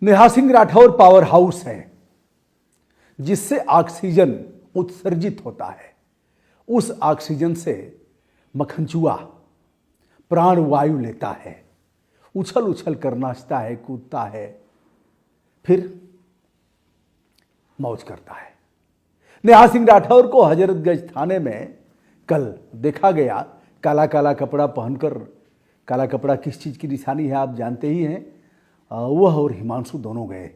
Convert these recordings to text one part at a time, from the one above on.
Neha Singh Rathore power house है जिससे oxygen उत्सर्जित होता है। उस ऑक्सीजन से मक्खनचूआ प्राण वायु लेता है, उछल उछल कर नाचता है, कूदता है, फिर मौज करता है। नेहा सिंह राठौर को हजरतगंज थाने में कल देखा गया काला काला कपड़ा पहनकर। काला कपड़ा किस चीज़ की निशानी है आप जानते ही हैं। वह और हिमांशु दोनों गए।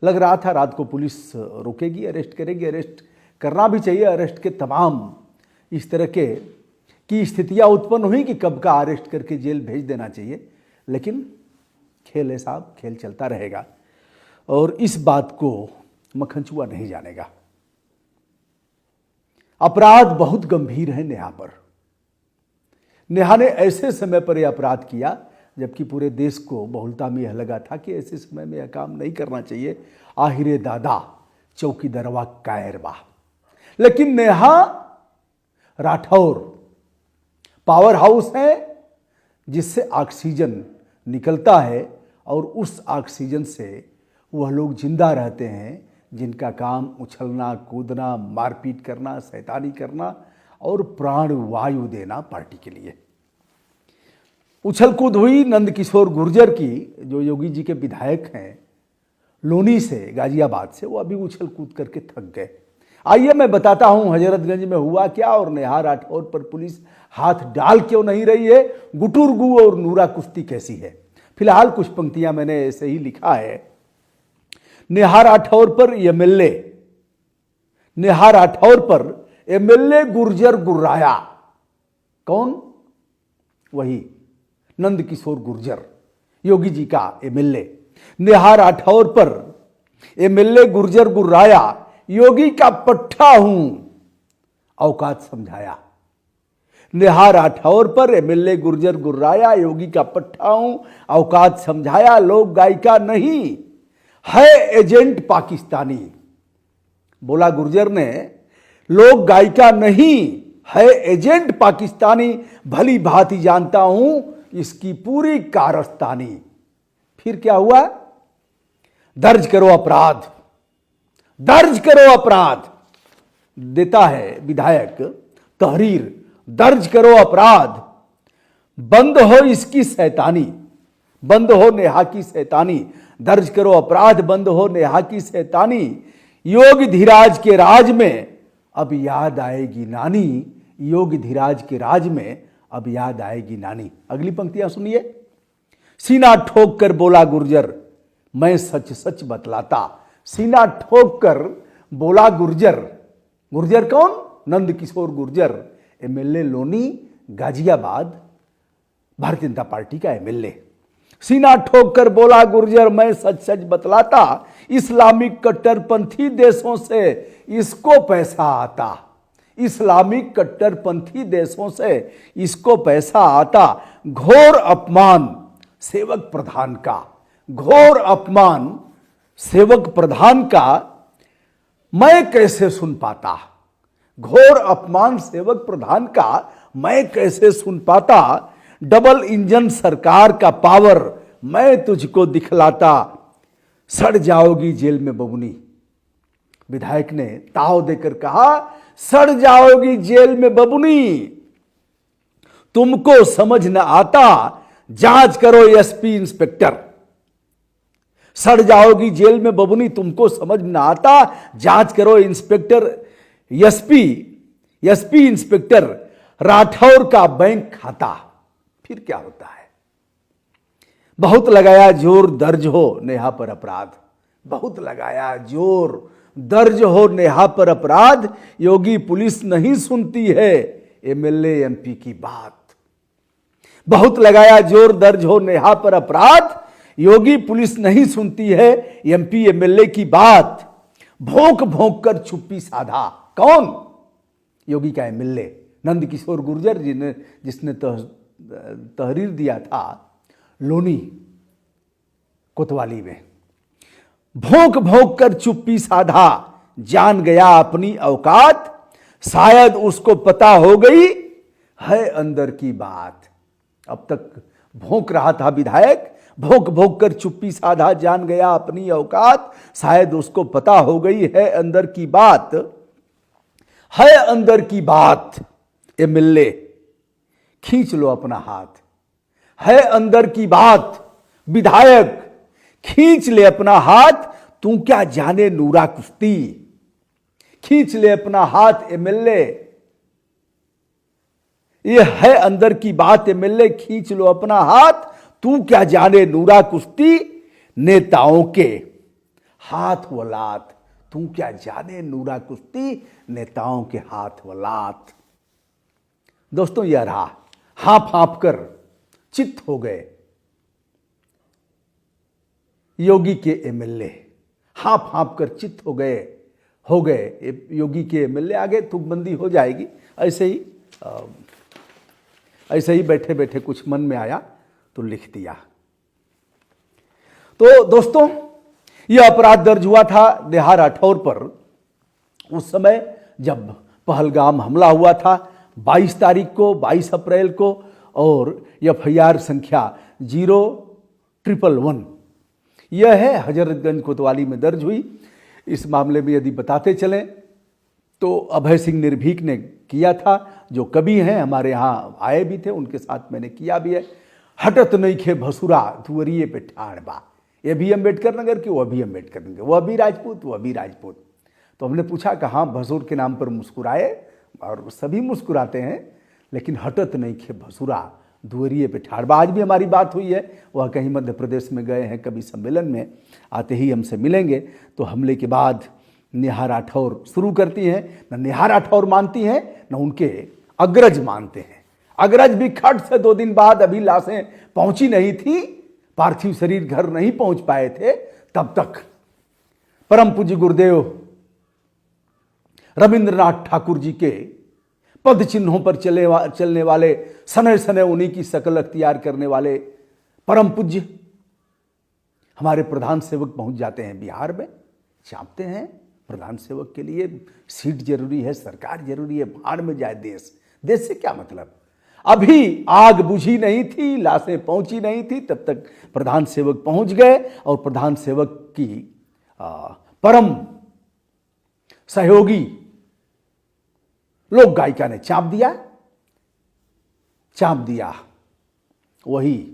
लग रहा था रात को पुलिस रोकेगी, अरेस्ट करेगी। अरेस्ट करना भी चाहिए। अरेस्ट के तमाम इस तरह की स्थितियां उत्पन्न हुई कि कब का अरेस्ट करके जेल भेज देना चाहिए, लेकिन खेल है साहब, खेल चलता रहेगा और इस बात को मक्खनचूआ नहीं जानेगा। अपराध बहुत गंभीर है नेहा पर। नेहा ने ऐसे समय पर यह अपराध किया जबकि पूरे देश को बहुलता में यह लगा था कि ऐसे समय में यह काम नहीं करना चाहिए। आहिरे दादा चौकीदरवा कायरवा। लेकिन नेहा राठौर पावर हाउस है जिससे ऑक्सीजन निकलता है और उस ऑक्सीजन से वह लोग जिंदा रहते हैं जिनका काम उछलना, कूदना, मारपीट करना, शैतानी करना और प्राण वायु देना पार्टी के लिए। उछल कूद हुई नंदकिशोर गुर्जर की, जो योगी जी के विधायक हैं लोनी से, गाजियाबाद से। वो अभी उछल कूद करके थक गए। आइए मैं बताता हूं हजरतगंज में हुआ क्या और नेहा राठौर पर पुलिस हाथ डाल क्यों नहीं रही है। गुटुरगु और नूरा कुश्ती कैसी है। फिलहाल कुछ पंक्तियां मैंने ऐसे ही लिखा है। नेहा राठौर पर एमएलए, नेहा राठौर पर एमएलए गुर्जर गुर्राया। कौन? वही नंदकिशोर गुर्जर, योगी जी का एमएलए। नेहा राठौर पर एमएलए गुर्जर गुर्राया, योगी का पट्टा हूं, औकात समझाया। नेहा राठौर पर एमएलए गुर्जर गुर्राया, योगी का पट्टा हूं, औकात समझाया। लोक गायिका नहीं है एजेंट पाकिस्तानी। बोला गुर्जर ने, लोक गायिका नहीं है एजेंट पाकिस्तानी। भली भांति जानता हूं इसकी पूरी कारस्तानी। फिर क्या हुआ? दर्ज करो अपराध, दर्ज करो अपराध। देता है विधायक तहरीर, दर्ज करो अपराध। बंद हो इसकी शैतानी, बंद हो नेहा की शैतानी। दर्ज करो अपराध, बंद हो नेहा की शैतानी। योगी धीराज के राज में अब याद आएगी नानी। योगी धीराज के राज में अब याद आएगी नानी। अगली पंक्तियां सुनिए। सीना ठोक कर बोला गुर्जर, मैं सच सच बतलाता। सीना ठोक कर बोला गुर्जर। गुर्जर कौन? नंदकिशोर गुर्जर, एमएलए लोनी, गाजियाबाद, भारतीय जनता पार्टी का एमएलए। सीना ठोक कर बोला गुर्जर, मैं सच सच बतलाता। इस्लामिक कट्टरपंथी देशों से इसको पैसा आता। इस्लामिक कट्टरपंथी देशों से इसको पैसा आता। घोर अपमान सेवक प्रधान का, घोर अपमान सेवक प्रधान का मैं कैसे सुन पाता। घोर अपमान सेवक प्रधान का मैं कैसे सुन पाता। डबल इंजन सरकार का पावर मैं तुझको दिखलाता। सड़ जाओगी जेल में बबुनी। विधायक ने ताव देकर कहा, सड़ जाओगी जेल में बबुनी। तुमको समझ न आता, जांच करो एसपी इंस्पेक्टर। सड़ जाओगी जेल में बबुनी, तुमको समझ न आता, जांच करो इंस्पेक्टर। एसपी इंस्पेक्टर राठौर का बैंक खाता। फिर क्या होता है? बहुत लगाया जोर, दर्ज हो नेहा पर अपराध। बहुत लगाया जोर, दर्ज हो नेहा पर अपराध। योगी पुलिस नहीं सुनती है एमएलए एमपी की बात। बहुत लगाया जोर, दर्ज हो नेहा पर अपराध। योगी पुलिस नहीं सुनती है एमपी एमएलए की बात। भोंक भोंक कर चुप्पी साधा। कौन? योगी का एमएलए नंदकिशोर गुर्जर, जिसने तहरीर दिया था लोनी कोतवाली में। भोंक भोंक कर चुप्पी साधा, जान गया अपनी औकात। शायद उसको पता हो गई है अंदर की बात। अब तक भोंक रहा था विधायक, भोंक भोंक कर चुप्पी साधा, जान गया अपनी औकात, शायद उसको पता हो गई है अंदर की बात, है अंदर की बात। एमएलए खींच लो अपना हाथ, है अंदर की बात। विधायक खींच ले अपना हाथ, तू क्या जाने नूरा कुश्ती। खींच ले अपना हाथ एमएलए, ये है अंदर की बात। एमएलए खींच लो अपना हाथ, तू क्या जाने नूरा कुश्ती। नेताओं के हाथ व लात, तू क्या जाने नूरा कुश्ती। नेताओं के हाथ व लात। दोस्तों, यह रहा, हाँफ हाँफ कर चित्त हो गए योगी के एमएलए। हाँफ हाँफ कर चित्त हो गए योगी के एमएलए। आगे तुकबंदी हो जाएगी। ऐसे ही बैठे बैठे कुछ मन में आया तो लिख दिया। तो दोस्तों, यह अपराध दर्ज हुआ था नेहा राठौर पर उस समय जब पहलगाम हमला हुआ था 22 तारीख को, 22 अप्रैल को। और एफआईआर संख्या 01111 यह है हजरतगंज कोतवाली में दर्ज हुई। इस मामले में यदि बताते चलें तो अभय सिंह निर्भीक ने किया था, जो कवि हैं, हमारे यहाँ आए भी थे, उनके साथ मैंने किया भी है। हटत नहीं खे भसुरा धुअरिए पे ठाड़ बा। ये भी अम्बेडकर नगर की, वह भी अम्बेडकर नगर, वह भी राजपूत, वह भी राजपूत। तो हमने पूछा कहाँ भसुर के नाम पर मुस्कुराए, और सभी मुस्कुराते हैं, लेकिन हटत नहीं खे भसुरा धुअरिए पे ठाड़ बा। आज भी हमारी बात हुई है, वह कहीं मध्य प्रदेश में गए हैं कवि सम्मेलन में, आते ही हमसे मिलेंगे। तो हमले के बाद नेहा राठौर शुरू करती हैं, न नेहा राठौर मानती हैं, न उनके अग्रज मानते हैं। अग्रज भी खट से 2 दिन बाद, अभी लाशें पहुंची नहीं थी, पार्थिव शरीर घर नहीं पहुंच पाए थे, तब तक परम पूज्य गुरुदेव रविंद्रनाथ ठाकुर जी के पद चिन्हों पर चलने वाले, सने सने उन्हीं की शकल अख्तियार करने वाले परम पूज्य हमारे प्रधान सेवक पहुंच जाते हैं बिहार में। चाहते हैं प्रधान सेवक के लिए सीट जरूरी है, सरकार जरूरी है, भाड़ में जाए देश। देश से क्या मतलब? अभी आग बुझी नहीं थी, लाशें पहुंची नहीं थी, तब तक प्रधान सेवक पहुंच गए और प्रधान सेवक की परम सहयोगी लोक गायिका ने चाप दिया। वही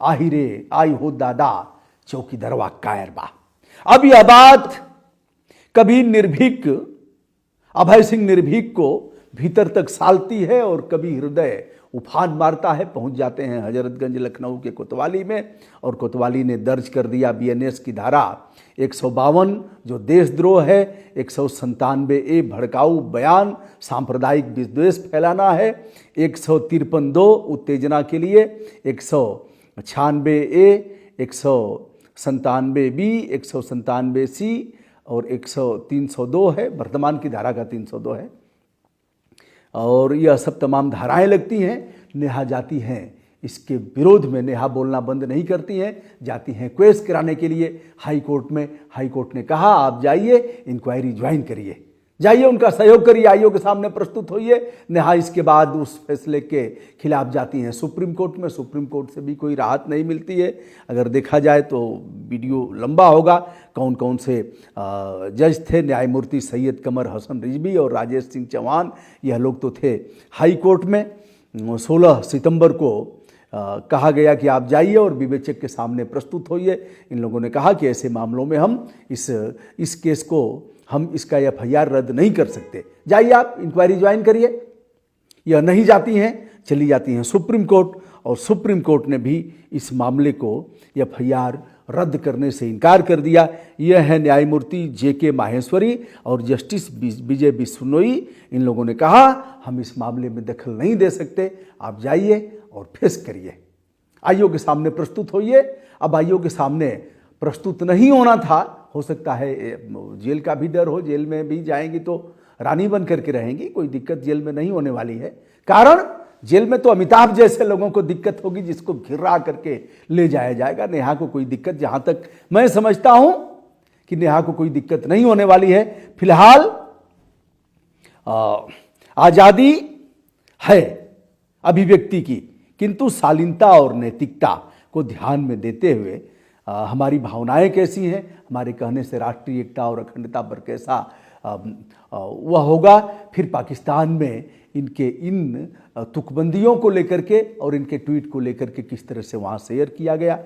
आहिरे आई हो दादा चौकीदरवा कायर बा। अब यह बात कभी निर्भीक, अभय सिंह निर्भीक को भीतर तक सालती है और कभी हृदय उफान मारता है। पहुंच जाते हैं हजरतगंज लखनऊ के कोतवाली में, और कोतवाली ने दर्ज कर दिया बीएनएस की धारा 152 जो देशद्रोह है, 197A भड़काऊ बयान, सांप्रदायिक विद्वेष फैलाना है, 153(2) उत्तेजना के लिए, 196A, 197B, 197C और 302 है, वर्तमान की धारा का 302 है। और यह सब तमाम धाराएं लगती हैं। नेहा जाती हैं इसके विरोध में, नेहा बोलना बंद नहीं करती हैं, जाती हैं क्वेश कराने के लिए हाई कोर्ट में। हाई कोर्ट ने कहा आप जाइए, इंक्वायरी ज्वाइन करिए, जाइए उनका सहयोग करिए, आयोग के सामने प्रस्तुत होइए। नेहा इसके बाद उस फैसले के खिलाफ जाती हैं सुप्रीम कोर्ट में। सुप्रीम कोर्ट से भी कोई राहत नहीं मिलती है। अगर देखा जाए तो वीडियो लंबा होगा। कौन कौन से जज थे? न्यायमूर्ति सैयद कमर हसन रिजवी और राजेश सिंह चौहान, यह लोग तो थे हाई कोर्ट में। 16 सितंबर को कहा गया कि आप जाइए और विवेचक के सामने प्रस्तुत होइए। इन लोगों ने कहा कि ऐसे मामलों में हम इस केस को, हम इसका एफआईआर रद्द नहीं कर सकते, जाइए आप इंक्वायरी ज्वाइन करिए। यह नहीं जाती हैं, चली जाती हैं सुप्रीम कोर्ट, और सुप्रीम कोर्ट ने भी इस मामले को एफआईआर रद्द करने से इनकार कर दिया। यह है न्यायमूर्ति जेके माहेश्वरी और जस्टिस विजय बिश्नोई। इन लोगों ने कहा हम इस मामले में दखल नहीं दे सकते, आप जाइए और फेस करिए, आयोग के सामने प्रस्तुत होइए। अब आयोग के सामने प्रस्तुत नहीं होना था, हो सकता है जेल का भी डर हो, जेल में भी जाएंगी तो रानी बन करके रहेंगी, कोई दिक्कत जेल में नहीं होने वाली है। कारण जेल में तो अमिताभ जैसे लोगों को दिक्कत होगी जिसको घिरा करके ले जाया जाएगा। नेहा को कोई दिक्कत, जहां तक मैं समझता हूं कि नेहा को कोई दिक्कत नहीं होने वाली है। फिलहाल आजादी है अभिव्यक्ति की, किंतु शालीनता और नैतिकता को ध्यान में देते हुए हमारी भावनाएं कैसी हैं, हमारे कहने से राष्ट्रीय एकता और अखंडता पर कैसा वह होगा, फिर पाकिस्तान में इनके इन तुकबंदियों को लेकर के और इनके ट्वीट को लेकर के किस तरह से वहाँ शेयर किया गया।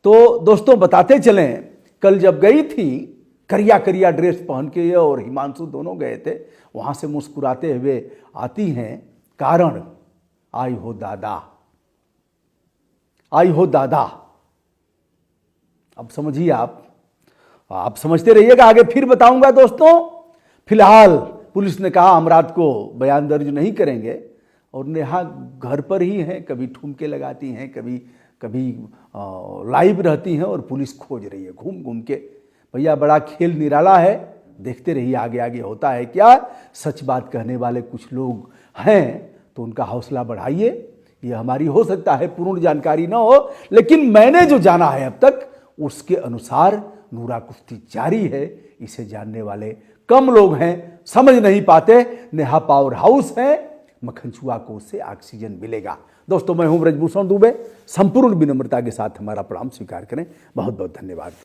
तो दोस्तों बताते चलें, कल जब गई थी करिया करिया ड्रेस पहन के और हिमांशु दोनों गए थे, वहाँ से मुस्कुराते हुए आती हैं, कारण आई हो दादा, आई हो दादा। अब समझिए, आप समझते रहिएगा, आगे फिर बताऊंगा दोस्तों। फिलहाल पुलिस ने कहा हम रात को बयान दर्ज नहीं करेंगे, और नेहा घर पर ही हैं, कभी ठुमके लगाती हैं, कभी लाइव रहती हैं और पुलिस खोज रही है घूम घूम के। भैया बड़ा खेल निराला है, देखते रहिए आगे आगे होता है क्या। सच बात कहने वाले कुछ लोग हैं तो उनका हौसला बढ़ाइए। ये हमारी हो सकता है पूर्ण जानकारी ना हो, लेकिन मैंने जो जाना है अब तक उसके अनुसार नूरा कुश्ती जारी है। इसे जानने वाले कम लोग हैं, समझ नहीं पाते। नेहा पावर हाउस है, मक्खनचुआ को उससे ऑक्सीजन मिलेगा। दोस्तों मैं हूं ब्रजभूषण दुबे, संपूर्ण विनम्रता के साथ हमारा प्रणाम स्वीकार करें। बहुत बहुत धन्यवाद।